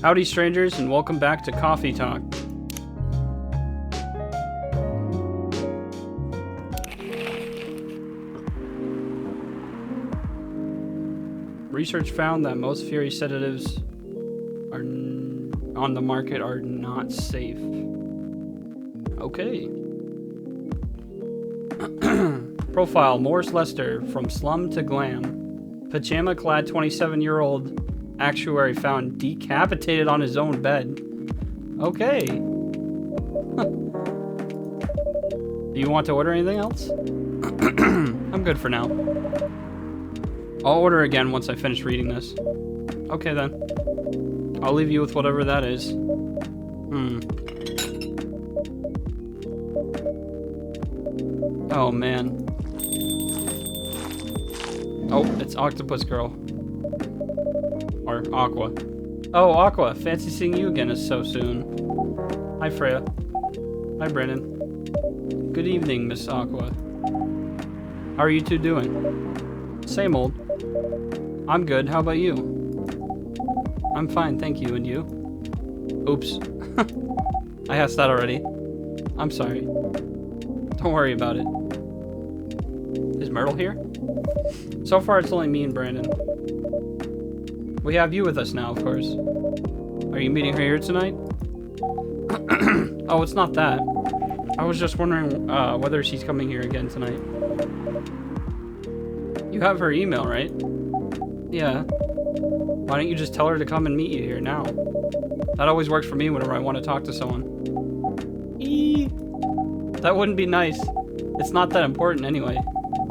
Howdy, strangers, and welcome back to Coffee Talk. Research found that most fury sedatives on the market are not safe. Okay. Profile: Morris Lester, from slum to glam. Pajama-clad 27-year-old actuary found decapitated on his own bed. Okay. Do you want to order anything else? I'm good for now. I'll order again once I finish reading this. Okay then. I'll leave you with whatever that is. Oh man. Oh, it's Octopus Girl. Or Aqua. Oh, Aqua, fancy seeing you again so soon. Hi, Freya. Hi, Brandon. Good evening, Miss Aqua. How are you two doing? Same old. I'm good, how about you? I'm fine, thank you, and you? Oops. I asked that already. I'm sorry. Don't worry about it. Is Myrtle here? So far, it's only me and Brandon. We have you with us now, of course. Are you meeting her here tonight? Oh, it's not that. I was just wondering whether she's coming here again tonight. You have her email, right? Yeah. Why don't you just tell her to come and meet you here now? That always works for me whenever I want to talk to someone. Eee! That wouldn't be nice. It's not that important anyway.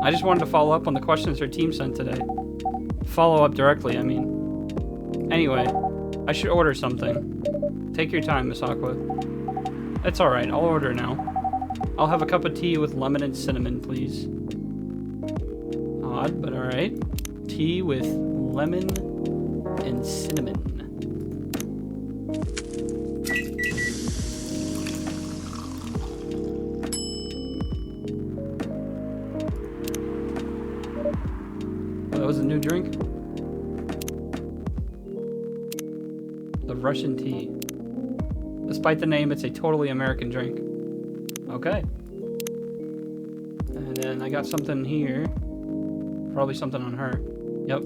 I just wanted to follow up on the questions her team sent today. Follow up directly, I mean. Anyway, I should order something. Take your time, Miss Aqua. It's alright, I'll order now. I'll have a cup of tea with lemon and cinnamon, please. Odd, but alright. Tea with lemon and cinnamon. Oh, that was a new drink? The Russian tea. Despite the name, it's a totally American drink. Okay. And then I got something here. Probably something on her. Yep.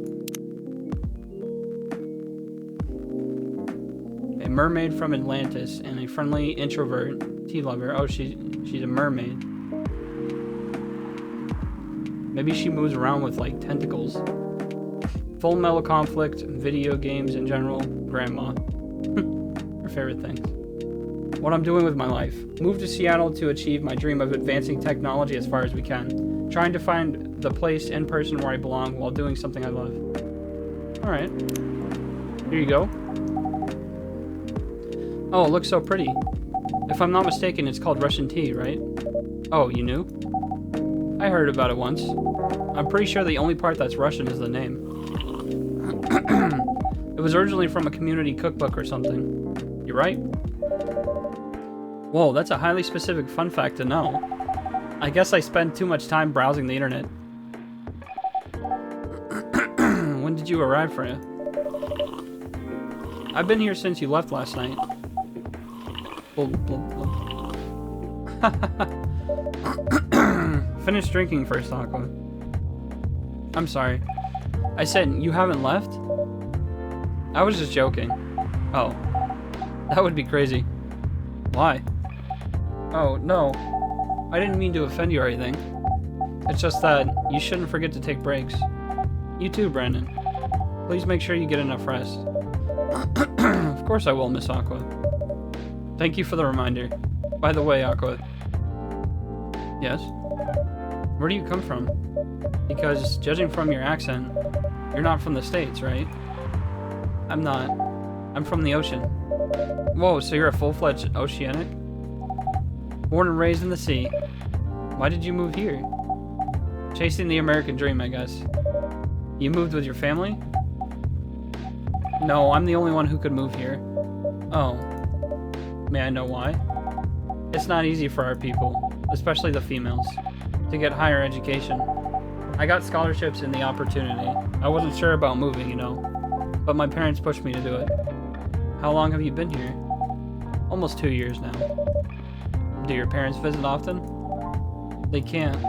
A mermaid from Atlantis and a friendly introvert tea lover. Oh, she's a mermaid. Maybe she moves around with like tentacles. Full Metal Conflict, video games in general, grandma. Her favorite things. What I'm doing with my life. Moved to Seattle to achieve my dream of advancing technology as far as we can. Trying to find the place and person where I belong while doing something I love. Alright. Here you go. Oh, it looks so pretty. If I'm not mistaken, it's called Russian tea, right? Oh, you knew? I heard about it once. I'm pretty sure the only part that's Russian is the name. It was originally from a community cookbook or something. You're right? Whoa, that's a highly specific fun fact to know. I guess I spend too much time browsing the internet. When did you arrive, Freya? I've been here since you left last night. Finish drinking first, Aqua. I'm sorry. I said, you haven't left? I was just joking. Oh. That would be crazy. Why? Oh, no. I didn't mean to offend you or anything. It's just that you shouldn't forget to take breaks. You too, Brandon. Please make sure you get enough rest. Of course I will, Miss Aqua. Thank you for the reminder. By the way, Aqua. Yes? Where do you come from? Because, judging from your accent, you're not from the States, right? I'm not. I'm from the ocean. Whoa, so you're a full-fledged oceanic? Born and raised in the sea. Why did you move here? Chasing the American dream, I guess. You moved with your family? No, I'm the only one who could move here. Oh. May I know why? It's not easy for our people, especially the females, to get higher education. I got scholarships and the opportunity. I wasn't sure about moving, you know, but my parents pushed me to do it. How long have you been here? Almost 2 years now. Do your parents visit often? They can't.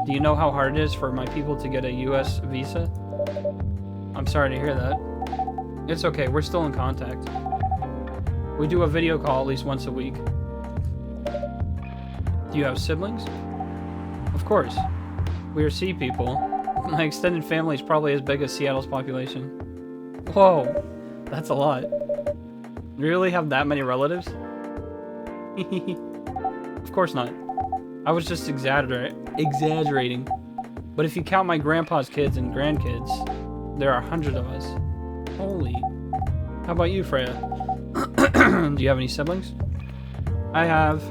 Do you know how hard it is for my people to get a US visa? I'm sorry to hear that. It's okay, we're still in contact. We do a video call at least once a week. Do you have siblings? Of course. We are sea people. My extended family is probably as big as Seattle's population. Whoa, that's a lot. You really have that many relatives? Of course not. I was just exaggerating. But if you count my grandpa's kids and grandkids, there are hundreds of us. Holy. How about you, Freya? Do you have any siblings? I have...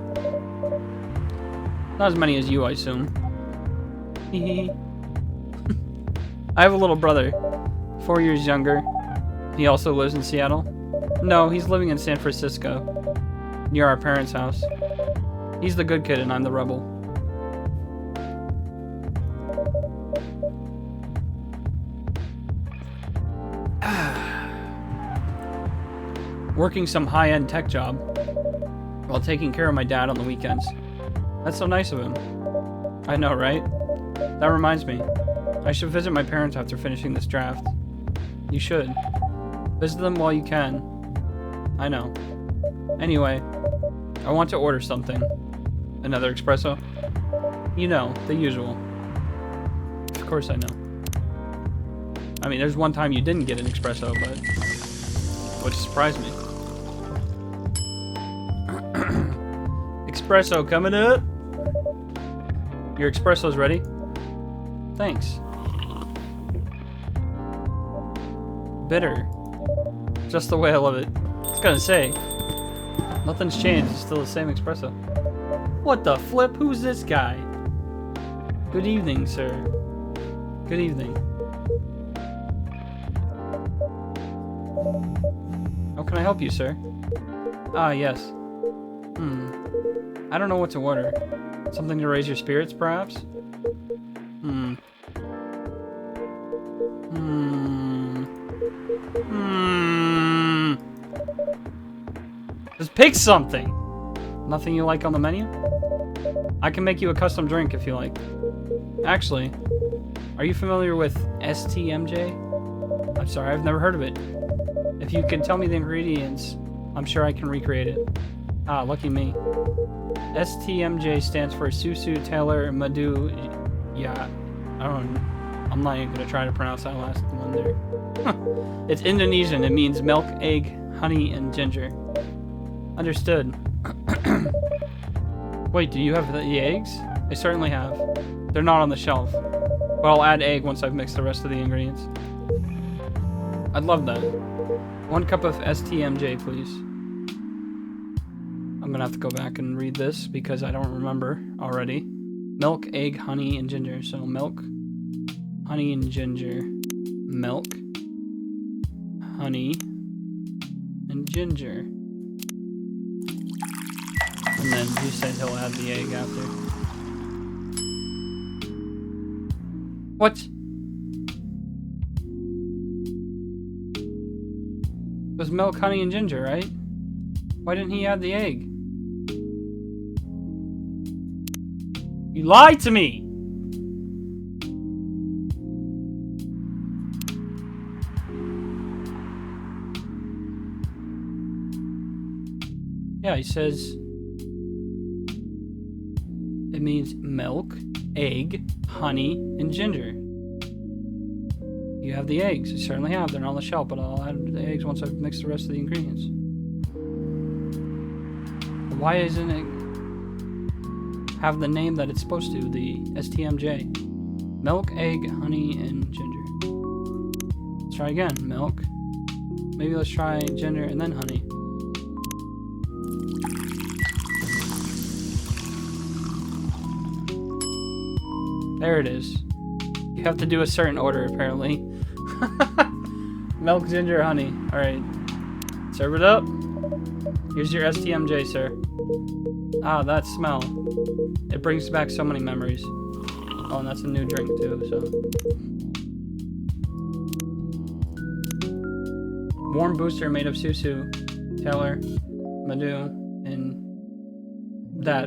not as many as you, I assume. I have a little brother, 4 years younger. He also lives in Seattle. No, he's living in San Francisco, near our parents' house. He's the good kid and I'm the rebel. Working some high-end tech job while taking care of my dad on the weekends. That's so nice of him. I know, right? That reminds me. I should visit my parents after finishing this draft. You should. Visit them while you can. I know. Anyway, I want to order something. Another espresso? You know, the usual. Of course I know. I mean, there's one time you didn't get an espresso, but... which surprised me. Espresso coming up! Your espresso's ready? Thanks. Bitter. Just the way I love it. I was gonna say, nothing's changed. It's still the same espresso. What the flip? Who's this guy? Good evening, sir. Good evening. How can I help you, sir? Ah, yes. I don't know what to order. Something to raise your spirits, perhaps? Just pick something! Nothing you like on the menu? I can make you a custom drink if you like. Actually, are you familiar with STMJ? I'm sorry, I've never heard of it. If you can tell me the ingredients, I'm sure I can recreate it. Ah, lucky me. STMJ stands for Susu Taylor Madu. Yeah, I'm not even gonna try to pronounce that last one there. It's Indonesian. It means milk, egg, honey, and ginger. Understood. Wait, do you have the eggs? I certainly have. They're not on the shelf, but I'll add egg once I've mixed the rest of the ingredients. I'd love that. 1 cup of STMJ, please. I'm gonna have to go back and read this because I don't remember already. Milk, egg, honey, and ginger. So milk, honey, and ginger. Milk, honey, and ginger. And then he said he'll add the egg after. What? It was milk, honey, and ginger, right? Why didn't he add the egg? You lied to me! Yeah, he says it means milk, egg, honey, and ginger. You have the eggs. I certainly have. They're not on the shelf, but I'll add the eggs once I've mixed the rest of the ingredients. Why isn't it have the name that it's supposed to? The STMJ. Milk, egg, honey, and ginger. Let's try again. Milk. Maybe let's try ginger and then honey. There it is. You have to do a certain order, apparently. Milk, ginger, honey. Alright. Serve it up. Here's your STMJ, sir. Ah, that smell. It brings back so many memories. Oh, and that's a new drink, too, so... Warm booster made of susu, Taylor, Madu, and that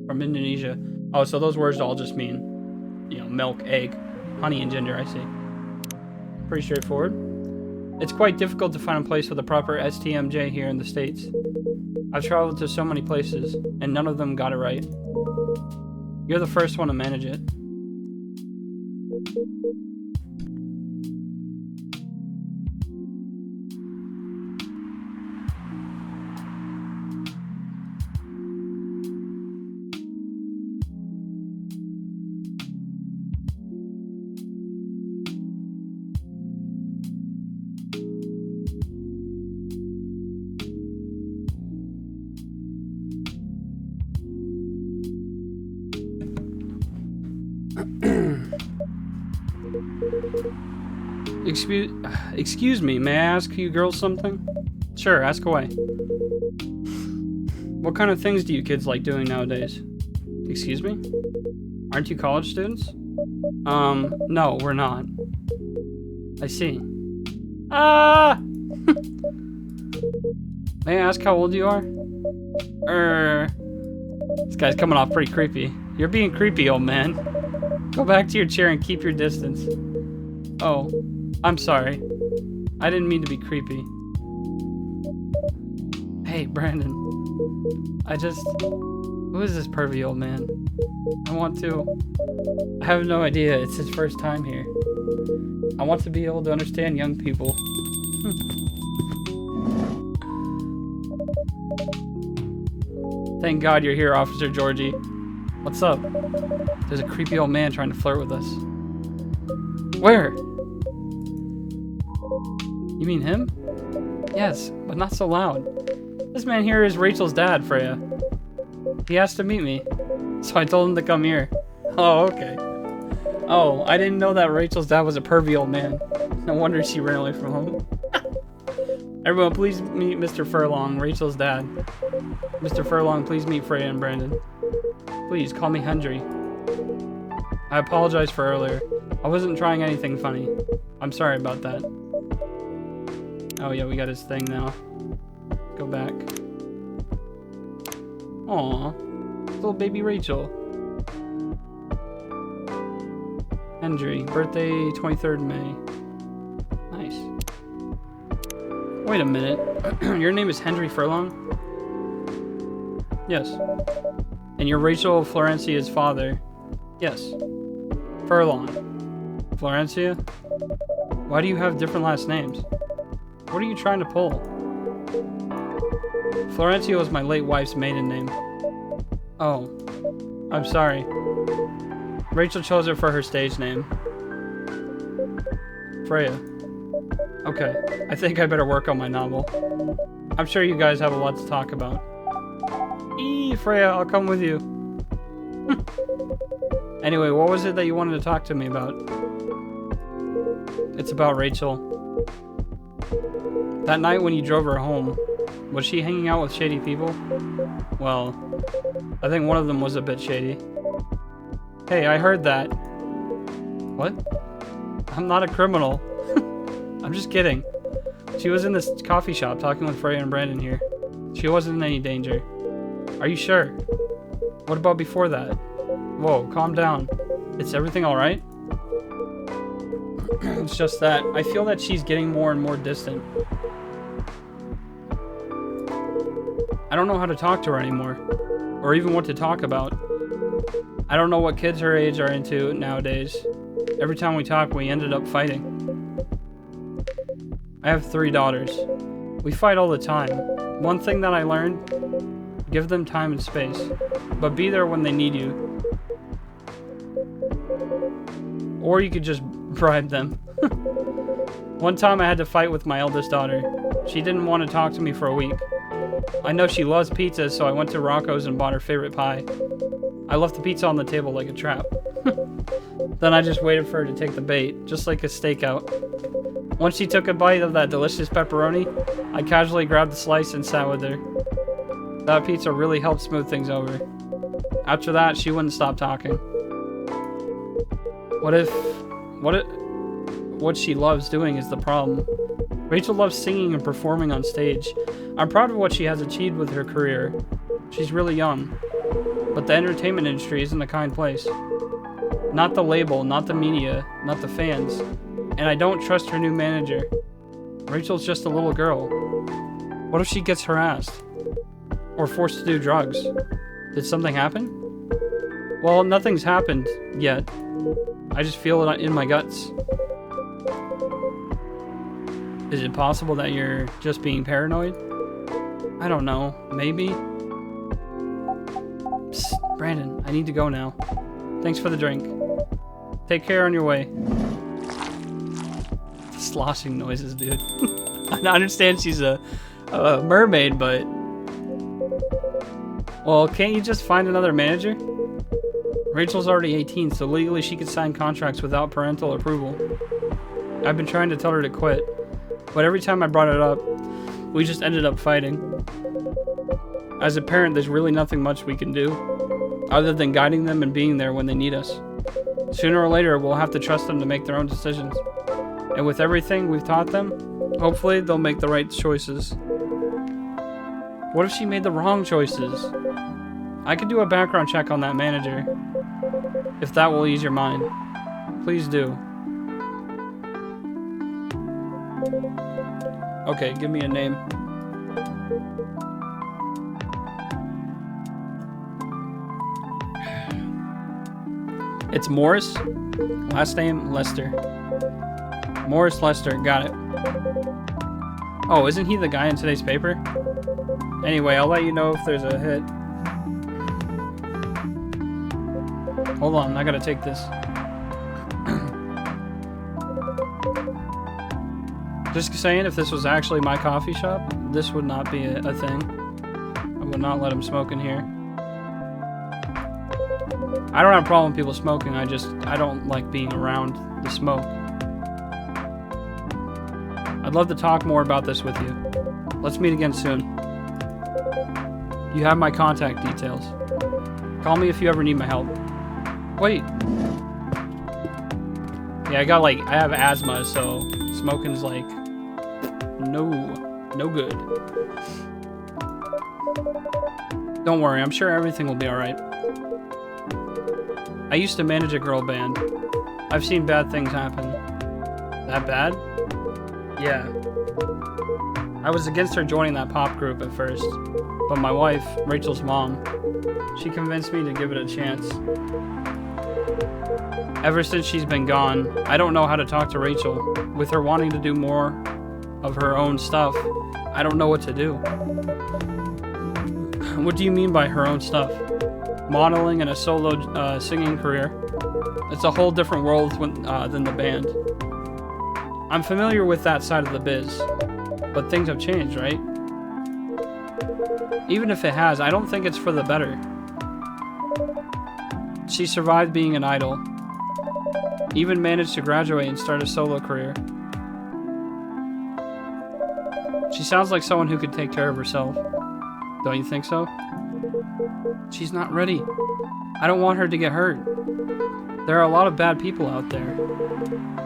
from Indonesia. Oh, so those words all just mean, you know, milk, egg, honey, and ginger, I see. Pretty straightforward. It's quite difficult to find a place with a proper STMJ here in the States. I've traveled to so many places, and none of them got it right. You're the first one to manage it. Excuse me, may I ask you girls something? Sure, ask away. What kind of things do you kids like doing nowadays? Excuse me? Aren't you college students? No, we're not. I see. Ah! May I ask how old you are? This guy's coming off pretty creepy. You're being creepy, old man. Go back to your chair and keep your distance. Oh, I'm sorry. I didn't mean to be creepy. Hey, Brandon. Who is this pervy old man? I have no idea. It's his first time here. I want to be able to understand young people. Thank God you're here, Officer Georgie. What's up? There's a creepy old man trying to flirt with us. Where? You mean him? Yes, but not so loud. This man here is Rachel's dad, Freya. He asked to meet me, so I told him to come here. Oh, okay. Oh, I didn't know that Rachel's dad was a pervy old man. No wonder she ran away from home. Everyone, please meet Mr. Furlong, Rachel's dad. Mr. Furlong, please meet Freya and Brandon. Please, call me Hendry. I apologize for earlier. I wasn't trying anything funny. I'm sorry about that. Oh yeah, we got his thing now. Go back. Aw, little baby Rachel. Hendry, birthday 23rd May. Nice. Wait a minute. Your name is Hendry Furlong? Yes. And you're Rachel Florencia's father? Yes. Furlong. Florencia? Why do you have different last names? What are you trying to pull? Florencia was my late wife's maiden name. Oh. I'm sorry. Rachel chose it for her stage name. Freya. Okay. I think I better work on my novel. I'm sure you guys have a lot to talk about. Freya, I'll come with you. Anyway, what was it that you wanted to talk to me about? It's about Rachel. That night when you drove her home, was she hanging out with shady people? Well, I think one of them was a bit shady. Hey, I heard that. What? I'm not a criminal. I'm just kidding. She was in this coffee shop talking with Freya and Brandon here. She wasn't in any danger. Are you sure? What about before that? Whoa, calm down. Is everything alright? It's just that I feel that she's getting more and more distant. I don't know how to talk to her anymore, or even what to talk about. I don't know what kids her age are into nowadays. Every time we talk, we ended up fighting. I have 3 daughters. We fight all the time. One thing that I learned, give them time and space, but be there when they need you. Or you could just bribe them. One time I had to fight with my eldest daughter. She didn't want to talk to me for a week. I know she loves pizza, so I went to Rocco's and bought her favorite pie. I left the pizza on the table like a trap. Then I just waited for her to take the bait, just like a stakeout. Once she took a bite of that delicious pepperoni, I casually grabbed the slice and sat with her. That pizza really helped smooth things over. After that, she wouldn't stop talking. What she loves doing is the problem. Rachel loves singing and performing on stage. I'm proud of what she has achieved with her career. She's really young. But the entertainment industry isn't a kind place. Not the label, not the media, not the fans. And I don't trust her new manager. Rachel's just a little girl. What if she gets harassed? Or forced to do drugs? Did something happen? Well, nothing's happened yet. I just feel it in my guts. Is it possible that you're just being paranoid? I don't know. Maybe? Psst, Brandon, I need to go now. Thanks for the drink. Take care on your way. Sloshing noises, dude. I understand she's a mermaid, but... Well, can't you just find another manager? Rachel's already 18, so legally she could sign contracts without parental approval. I've been trying to tell her to quit, but every time I brought it up, we just ended up fighting. As a parent, there's really nothing much we can do, other than guiding them and being there when they need us. Sooner or later, we'll have to trust them to make their own decisions. And with everything we've taught them, hopefully they'll make the right choices. What if she made the wrong choices? I could do a background check on that manager, if that will ease your mind. Please do. Okay, give me a name. It's Morris. Last name, Lester. Morris Lester, got it. Oh, isn't he the guy in today's paper? Anyway, I'll let you know if there's a hit. Hold on, I gotta take this. Just saying, if this was actually my coffee shop, this would not be a thing. I would not let him smoke in here. I don't have a problem with people smoking, I don't like being around the smoke. I'd love to talk more about this with you. Let's meet again soon. You have my contact details. Call me if you ever need my help. Wait. Yeah, I have asthma, so smoking's like, no good. Don't worry, I'm sure everything will be alright. I used to manage a girl band. I've seen bad things happen. That bad? Yeah. I was against her joining that pop group at first, but my wife, Rachel's mom, she convinced me to give it a chance. Ever since she's been gone, I don't know how to talk to Rachel. With her wanting to do more of her own stuff, I don't know what to do. What do you mean by her own stuff? Modeling and a solo singing career. It's a whole different world than the band. I'm familiar with that side of the biz, but things have changed, right? Even if it has, I don't think it's for the better. She survived being an idol. Even managed to graduate and start a solo career. She sounds like someone who could take care of herself. Don't you think so? She's not ready. I don't want her to get hurt. There are a lot of bad people out there.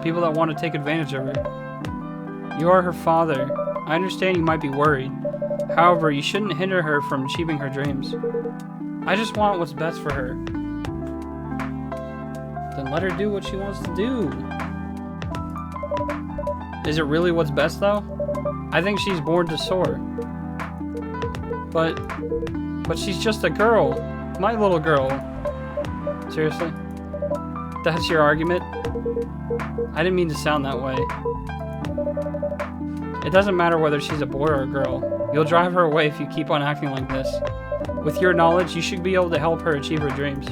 People that want to take advantage of her. You are her father. I understand you might be worried. However, you shouldn't hinder her from achieving her dreams. I just want what's best for her. Then let her do what she wants to do. Is it really what's best, though? I think she's born to soar. But she's just a girl. My little girl. Seriously? That's your argument? I didn't mean to sound that way. It doesn't matter whether she's a boy or a girl. You'll drive her away if you keep on acting like this. With your knowledge, you should be able to help her achieve her dreams.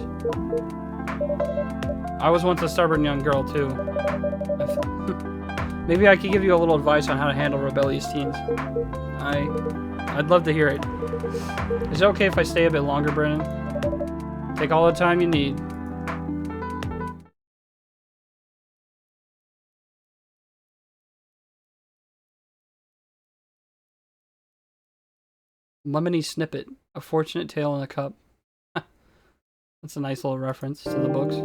I was once a stubborn young girl, too. Maybe I could give you a little advice on how to handle rebellious teens. I'd love to hear it. Is it okay if I stay a bit longer, Brennan? Take all the time you need. Lemony Snippet, A Fortunate Tale in a Cup. That's a nice little reference to the books.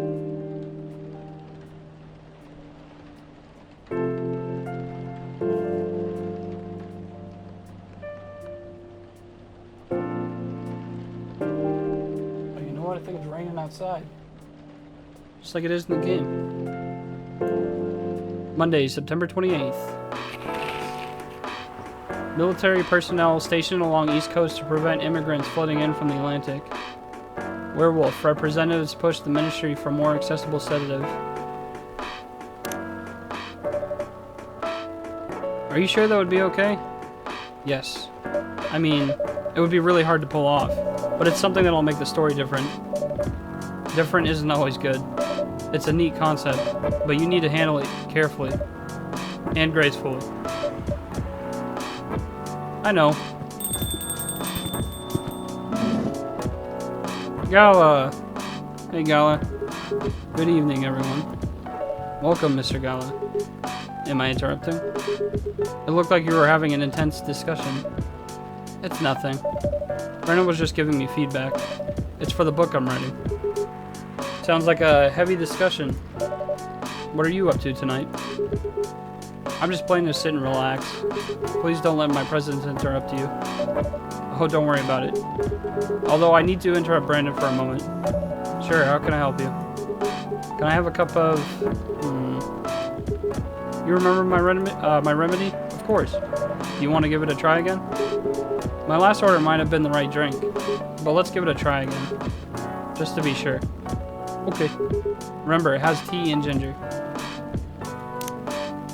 what I think it's raining outside. Just like it is in the game. Monday, September 28th. Military personnel stationed along East Coast to prevent immigrants flooding in from the Atlantic. Werewolf. Representatives push the ministry for more accessible sedative. Are you sure that would be okay? Yes. I mean, it would be really hard to pull off, but it's something that'll make the story different. Different isn't always good. It's a neat concept, but you need to handle it carefully and gracefully. I know. Gala. Hey, Gala. Good evening, everyone. Welcome, Mr. Gala. Am I interrupting? It looked like you were having an intense discussion. It's nothing. Brennan was just giving me feedback. It's for the book I'm writing. Sounds like a heavy discussion. What are you up to tonight? I'm just planning to sit and relax. Please don't let my presence interrupt you. Oh, don't worry about it. Although I need to interrupt Brandon for a moment. Sure, how can I help you? Can I have a cup of... You remember my remedy? Of course. Do you want to give it a try again? My last order might have been the right drink, but let's give it a try again. Just to be sure. Okay. Remember, it has tea and ginger.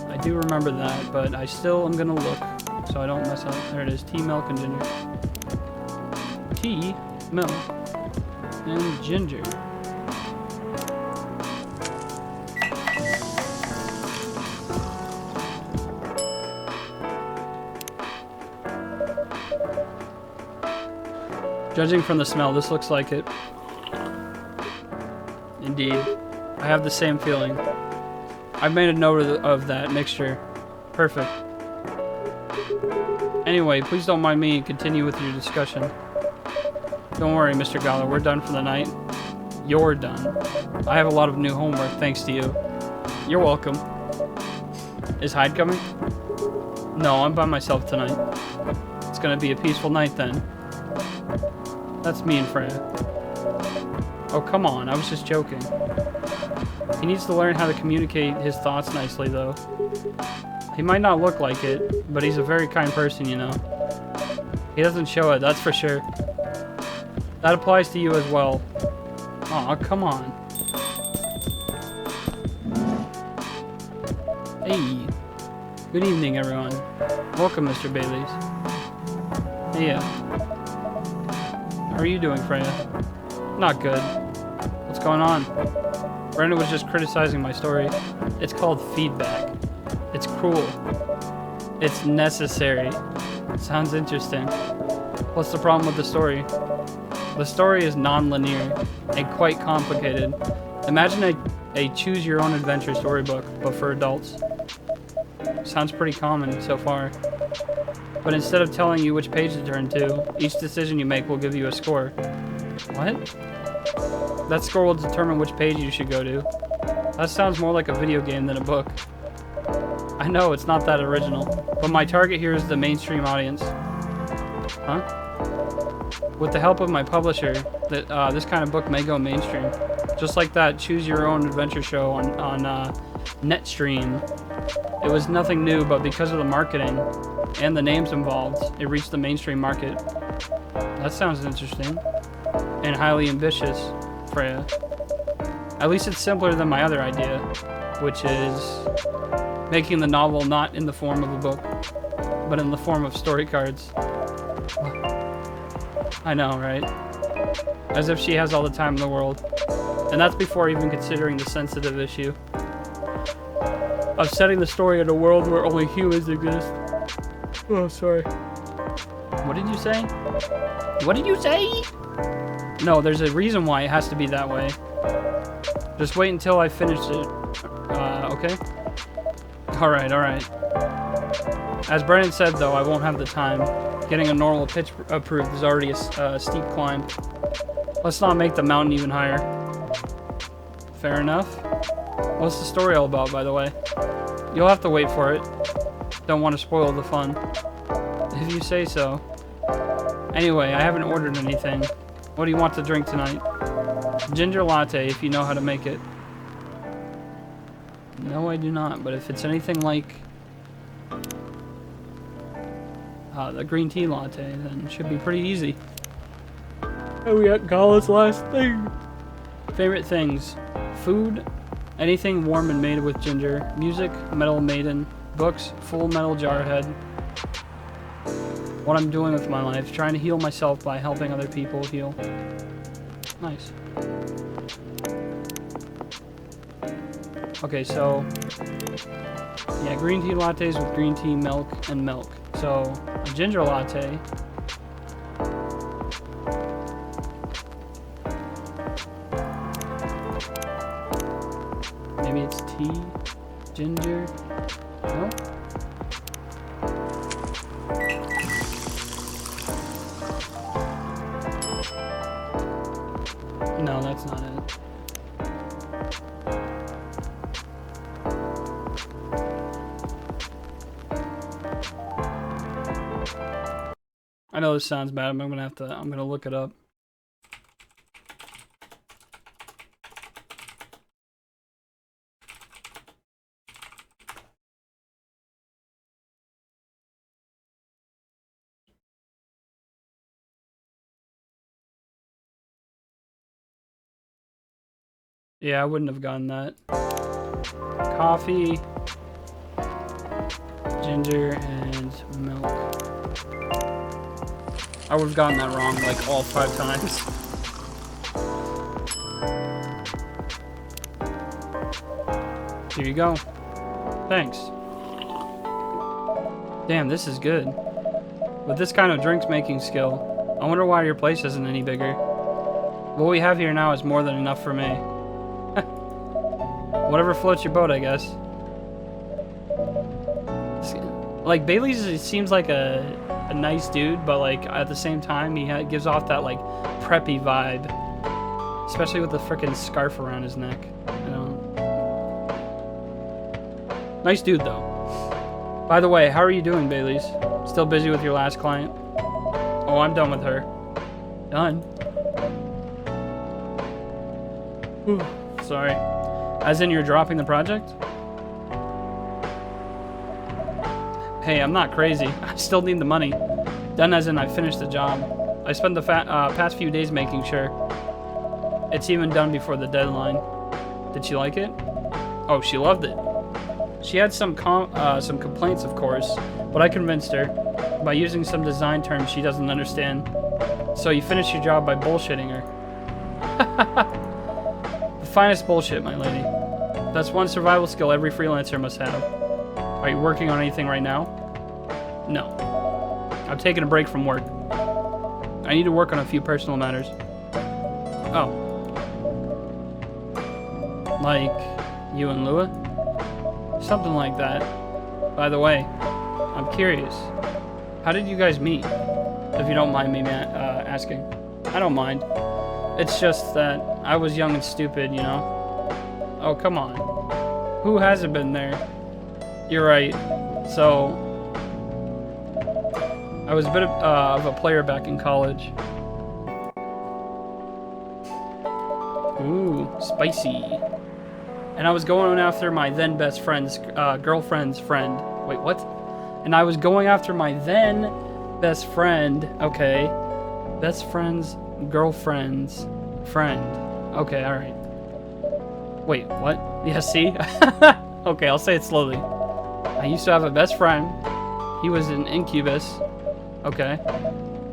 I do remember that, but I still am gonna look so I don't mess up. There it is. Tea, milk, and ginger. Tea, milk, and ginger. Judging from the smell, this looks like it. Indeed. I have the same feeling. I've made a note of that mixture. Perfect. Anyway, please don't mind me and continue with your discussion. Don't worry, Mr. Gala, we're done for the night. You're done. I have a lot of new homework thanks to you. You're welcome. Is Hyde coming? No, I'm by myself tonight. It's gonna be a peaceful night then. That's me and Freya. Oh, come on, I was just joking. He needs to learn how to communicate his thoughts nicely, though. He might not look like it, but he's a very kind person, you know. He doesn't show it, that's for sure. That applies to you as well. Aw, come on. Hey. Good evening, everyone. Welcome, Mr. Bailey's. Hey, How are you doing, Freya? Not good. What's going on? Brenda was just criticizing my story. It's called feedback. It's cruel. It's necessary. Sounds interesting. What's the problem with the story? The story is non-linear and quite complicated. Imagine a choose-your-own-adventure storybook, but for adults. Sounds pretty common so far. But instead of telling you which page to turn to, each decision you make will give you a score. What? That score will determine which page you should go to. That sounds more like a video game than a book. I know, it's not that original, but my target here is the mainstream audience. Huh? With the help of my publisher, this kind of book may go mainstream. Just like that choose-your-own-adventure show on Netstream. It was nothing new, but because of the marketing and the names involved, it reached the mainstream market. That sounds interesting. And highly ambitious, Freya. At least it's simpler than my other idea, which is making the novel not in the form of a book, but in the form of story cards. I know, right? As if she has all the time in the world. And that's before even considering the sensitive issue of setting the story in a world where only humans exist. Oh, sorry. What did you say? What did you say? No, there's a reason why it has to be that way. Just wait until I finish it. Okay? Alright, alright. As Brennan said, though, I won't have the time. Getting a normal pitch approved is already a steep climb. Let's not make the mountain even higher. Fair enough. What's the story all about, by the way? You'll have to wait for it. Don't want to spoil the fun. If you say so. Anyway, I haven't ordered anything. What do you want to drink tonight? Ginger latte, if you know how to make it. No, I do not, but if it's anything like the green tea latte, then it should be pretty easy. Oh, we got Gala's last thing. Favorite things. Food, anything warm and made with ginger. Music, Metal Maiden. Books, Full Metal Jarhead. What I'm doing with my life, trying to heal myself by helping other people heal. Nice. Okay, so yeah, green tea lattes with green tea, milk, and milk. So a ginger latte. Maybe it's tea, ginger. No? No, that's not it. I know this sounds bad, but I'm gonna look it up. Yeah, I wouldn't have gotten that. Coffee, ginger, and milk. I would have gotten that wrong like all 5 times. Here you go. Thanks. Damn, this is good. With this kind of drinks making skill, I wonder why your place isn't any bigger. What we have here now is more than enough for me. Whatever floats your boat, I guess. Like, Bailey's seems like a nice dude, but like at the same time, he gives off that like preppy vibe. Especially with the frickin' scarf around his neck. You know? Nice dude, though. By the way, how are you doing, Bailey's? Still busy with your last client? Oh, I'm done with her. Done? Whew, sorry. As in, you're dropping the project? Hey, I'm not crazy. I still need the money. Done as in I finished the job. I spent the past few days making sure. It's even done before the deadline. Did she like it? Oh, she loved it. She had some complaints, of course, but I convinced her by using some design terms she doesn't understand. So you finished your job by bullshitting her. The finest bullshit, my lady. That's one survival skill every freelancer must have. Are you working on anything right now? No. I'm taking a break from work. I need to work on a few personal matters. Oh. Like you and Lua? Something like that. By the way, I'm curious. How did you guys meet? If you don't mind me asking. I don't mind. It's just that I was young and stupid, you know? Oh, come on. Who hasn't been there? You're right. So, I was a bit of a player back in college. Ooh, spicy. And I was going after my then best friend's girlfriend's friend. Wait, what? And I was going after my then best friend. Okay. Best friend's girlfriend's friend. Okay, alright. Wait, what? Yeah, see? Okay, I'll say it slowly. I used to have a best friend. He was an incubus. Okay.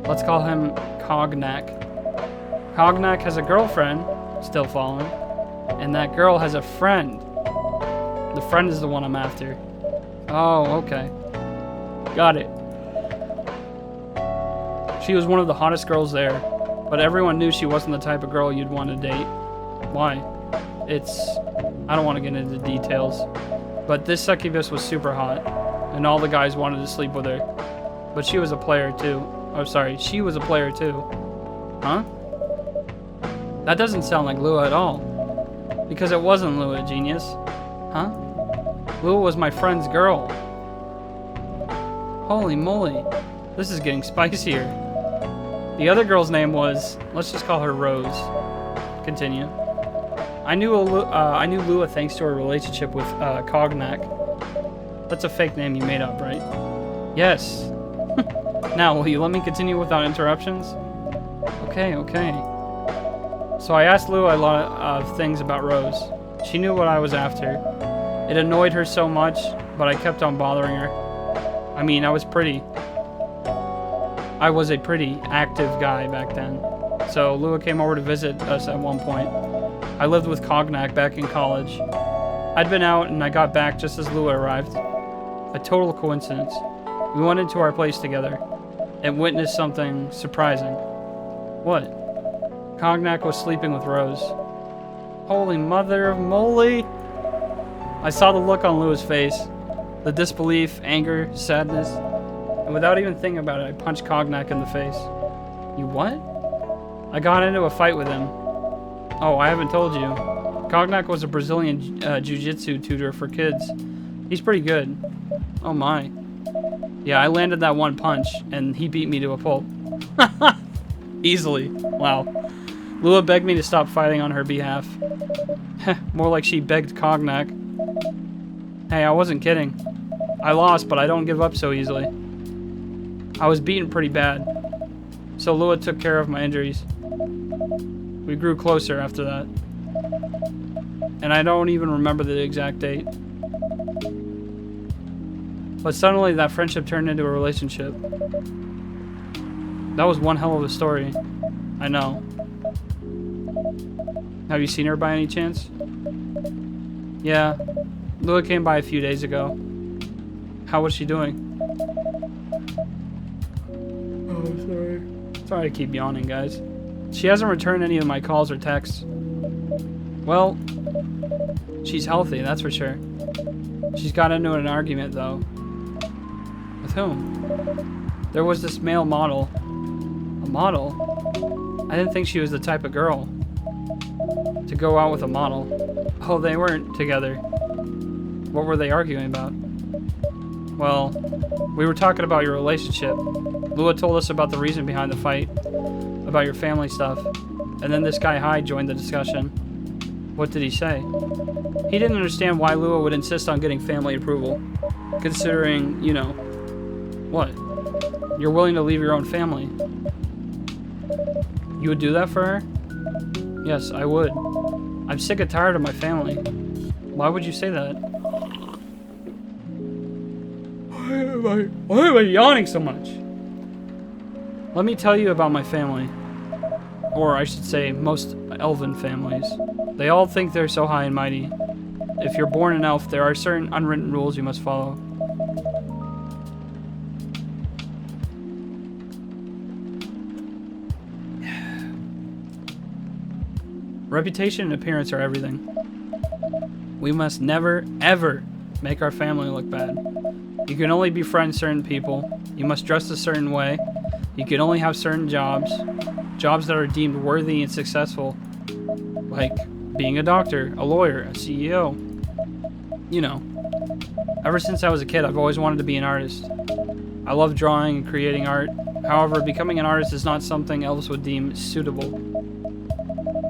Let's call him Cognac. Cognac has a girlfriend, still following. And that girl has a friend. The friend is the one I'm after. Oh, okay. Got it. She was one of the hottest girls there, but everyone knew she wasn't the type of girl you'd want to date. Why? I don't want to get into details, but this succubus was super hot, and all the guys wanted to sleep with her. But she was a player too. Oh, sorry, she was a player too. Huh? That doesn't sound like Lua at all. Because it wasn't Lua, genius. Huh? Lua was my friend's girl. Holy moly. This is getting spicier. The other girl's name was, let's just call her Rose. Continue. I knew Lua thanks to her relationship with Cognac. That's a fake name you made up, right? Yes. Now, will you let me continue without interruptions? Okay. So I asked Lua a lot of things about Rose. She knew what I was after. It annoyed her so much, but I kept on bothering her. I mean, I was a pretty active guy back then. So Lua came over to visit us at one point. I lived with Cognac back in college. I'd been out and I got back just as Lua arrived. A total coincidence. We went into our place together and witnessed something surprising. What? Cognac was sleeping with Rose. Holy mother of moly! I saw the look on Lua's face. The disbelief, anger, sadness. And without even thinking about it, I punched Cognac in the face. You what? I got into a fight with him. Oh, I haven't told you. Cognac was a Brazilian jiu-jitsu tutor for kids. He's pretty good. Oh my. Yeah, I landed that one punch, and he beat me to a pulp. Easily. Wow. Lua begged me to stop fighting on her behalf. More like she begged Cognac. Hey, I wasn't kidding. I lost, but I don't give up so easily. I was beaten pretty bad. So Lua took care of my injuries. We grew closer after that. And I don't even remember the exact date. But suddenly that friendship turned into a relationship. That was one hell of a story. I know. Have you seen her by any chance? Yeah. Lua came by a few days ago. How was she doing? Oh, sorry. Sorry to keep yawning, guys. She hasn't returned any of my calls or texts. Well, she's healthy, that's for sure. She's got into an argument, though. With whom? There was this male model. A model? I didn't think she was the type of girl to go out with a model. Oh, they weren't together. What were they arguing about? Well, we were talking about your relationship. Lua told us about the reason behind the fight, about your family stuff, and then this guy Hyde joined the discussion. What did he say? He didn't understand why Lua would insist on getting family approval, considering, you know, what? You're willing to leave your own family. You would do that for her? Yes, I would. I'm sick and tired of my family. Why would you say that? Why am I yawning so much? Let me tell you about my family. Or I should say, most elven families. They all think they're so high and mighty. If you're born an elf, there are certain unwritten rules you must follow. Reputation and appearance are everything. We must never, ever make our family look bad. You can only befriend certain people. You must dress a certain way. You can only have certain jobs. Jobs that are deemed worthy and successful. Like being a doctor, a lawyer, a CEO. You know. Ever since I was a kid, I've always wanted to be an artist. I love drawing and creating art. However, becoming an artist is not something elves would deem suitable.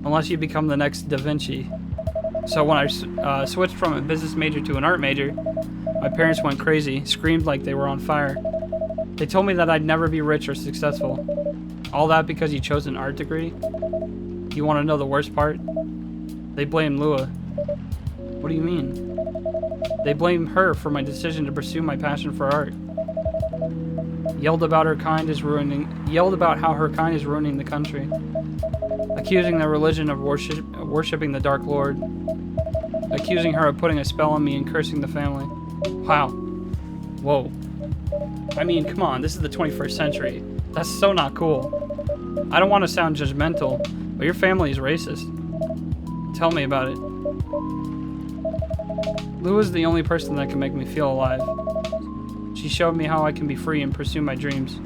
Unless you become the next Da Vinci. So when I switched from a business major to an art major, my parents went crazy, screamed like they were on fire. They told me that I'd never be rich or successful. All that because you chose an art degree? You want to know the worst part? They blame Lua. What do you mean? They blame her for my decision to pursue my passion for art. Yelled about how her kind is ruining the country. Accusing the religion of worshipping the Dark Lord. Accusing her of putting a spell on me and cursing the family. Wow. Whoa. I mean, come on, this is the 21st century. That's so not cool. I don't want to sound judgmental, but your family is racist. Tell me about it. Lua's the only person that can make me feel alive. She showed me how I can be free and pursue my dreams.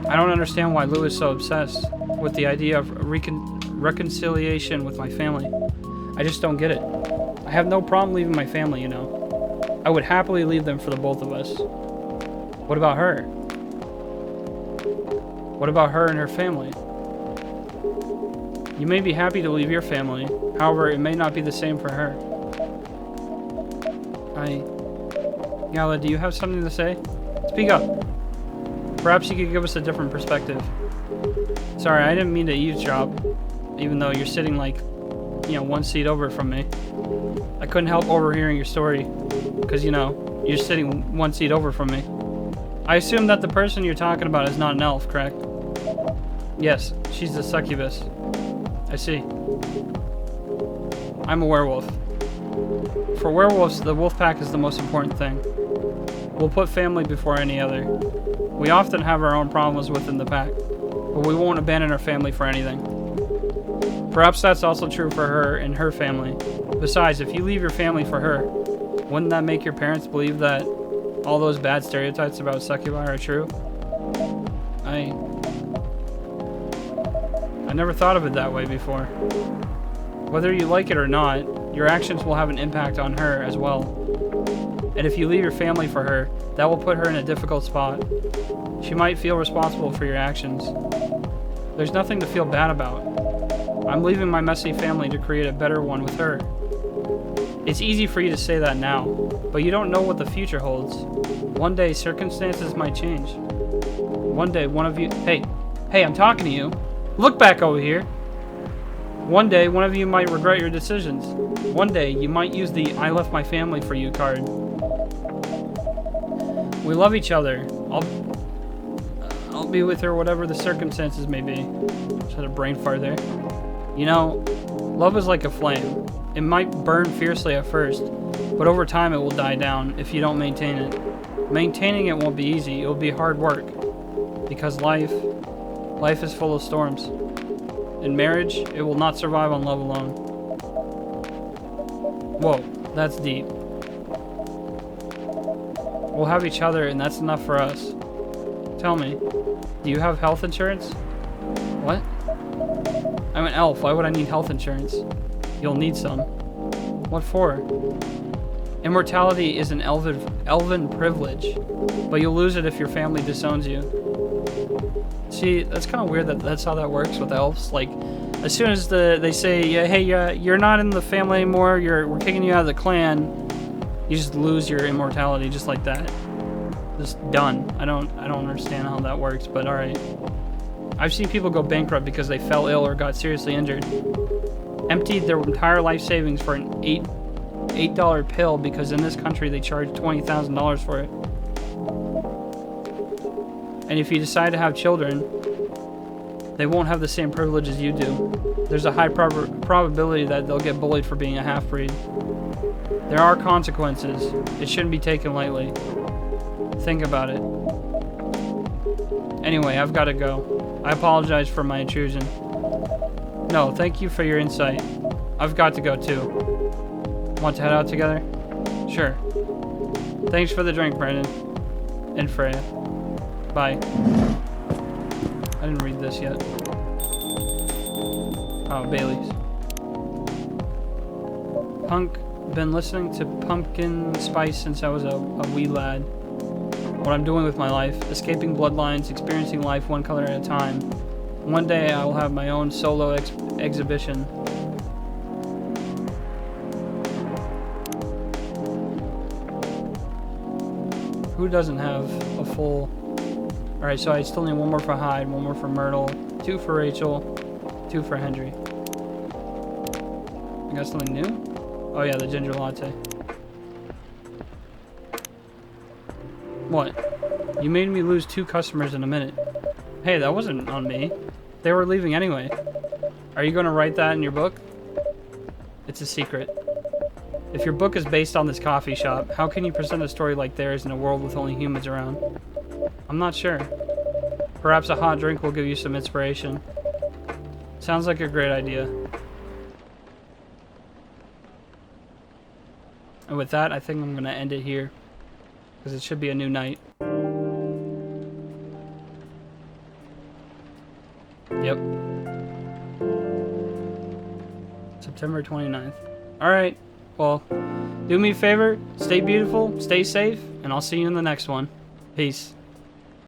I don't understand why Lua is so obsessed with the idea of reconciliation with my family. I just don't get it. I have no problem leaving my family, you know. I would happily leave them for the both of us. What about her? What about her and her family? You may be happy to leave your family. However, it may not be the same for her. Yala, do you have something to say? Speak up. Perhaps you could give us a different perspective. Sorry, I didn't mean to eavesdrop, even though you're sitting like, you know, one seat over from me. I couldn't help overhearing your story, because, you know, you're sitting one seat over from me. I assume that the person you're talking about is not an elf, correct? Yes, she's the succubus. I see. I'm a werewolf. For werewolves, the wolf pack is the most important thing. We'll put family before any other. We often have our own problems within the pack, but we won't abandon our family for anything. Perhaps that's also true for her and her family. Besides, if you leave your family for her, wouldn't that make your parents believe that all those bad stereotypes about succubi are true? I never thought of it that way before. Whether you like it or not, your actions will have an impact on her as well. And if you leave your family for her, that will put her in a difficult spot. She might feel responsible for your actions. There's nothing to feel bad about. I'm leaving my messy family to create a better one with her. It's easy for you to say that now, but you don't know what the future holds. One day, circumstances might change. One day, one of you... Hey, I'm talking to you. Look back over here. One day, one of you might regret your decisions. One day, you might use the I left my family for you card. We love each other. I'll be with her whatever the circumstances may be. Just had a brain fart there. You know, love is like a flame. It might burn fiercely at first, but over time it will die down if you don't maintain it. Maintaining it won't be easy. It will be hard work. Because life is full of storms. In marriage, it will not survive on love alone. Whoa, that's deep. We'll have each other, and that's enough for us. Tell me, do you have health insurance? What? I'm an elf. Why would I need health insurance? You'll need some. What for? Immortality is an elven privilege, but you'll lose it if your family disowns you. See, that's kind of weird that that's how that works with elves. Like, as soon as they say, yeah, hey, you're not in the family anymore, we're kicking you out of the clan, you just lose your immortality just like that. Just done. I don't understand how that works, but alright. I've seen people go bankrupt because they fell ill or got seriously injured. Emptied their entire life savings for an $8 pill because in this country they charge $20,000 for it. And if you decide to have children, they won't have the same privilege as you do. There's a high probability that they'll get bullied for being a half-breed. There are consequences. It shouldn't be taken lightly. Think about it. Anyway, I've got to go. I apologize for my intrusion. No, thank you for your insight. I've got to go too. Want to head out together? Sure. Thanks for the drink, Brandon. And Freya. Bye. I didn't read this yet. Oh, Bailey's. Been listening to Pumpkin Spice since I was a wee lad. What I'm doing with my life, escaping bloodlines, experiencing life one color at a time. One day I will have my own solo exhibition. Who doesn't have a full... Alright, so I still need one more for Hyde, one more for Myrtle, 2 for Rachel, 2 for Henry. I got something new? Oh yeah, the ginger latte. What? You made me lose 2 customers in a minute. Hey, that wasn't on me. They were leaving anyway. Are you going to write that in your book? It's a secret. If your book is based on this coffee shop, how can you present a story like theirs in a world with only humans around? I'm not sure. Perhaps a hot drink will give you some inspiration. Sounds like a great idea. And with that, I think I'm going to end it here. Because it should be a new night. Yep. September 29th. Alright. Well, do me a favor. Stay beautiful. Stay safe. And I'll see you in the next one. Peace.